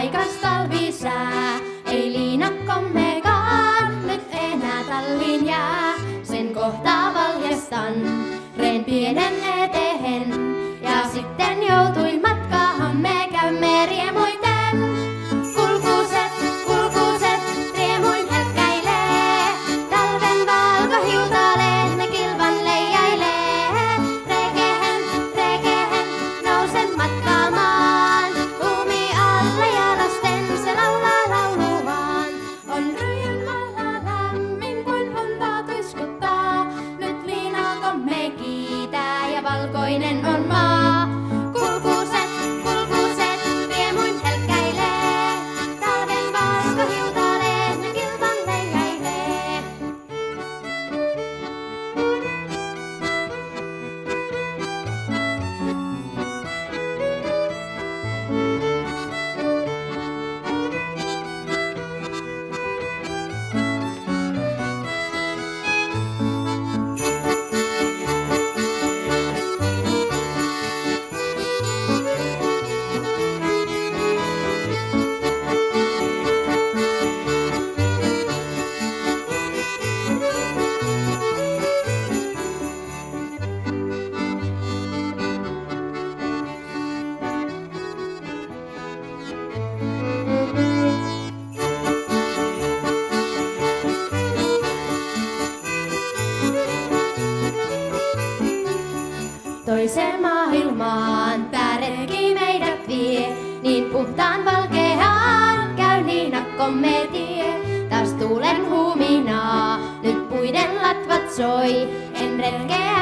raikas talvisää. Ei liinakkommekaan nyt enää talliin jää. Sen kohtaa valjastan reen pienen eteen. Ja sitten joutuin matkaamme käymme riemuiten. Kulkuset, riemuin helkkäilee. Talven valkohiutaleen ne kilvan leijailee. Rekehen, nousen matkaamaan. Lumi alle ja lasten se laulaa lauluaan. On ryijänmällä lämmin kuin unta tuiskuttaa. Nyt liinakomme kiitää ja valkoinen on maa. Toiseen maailmaan tää retki meidät vie, niin puhtaan valkeaan käy liinakkomme tie. Taas tuulen huminaa, nyt puiden latvat soi, en retkeä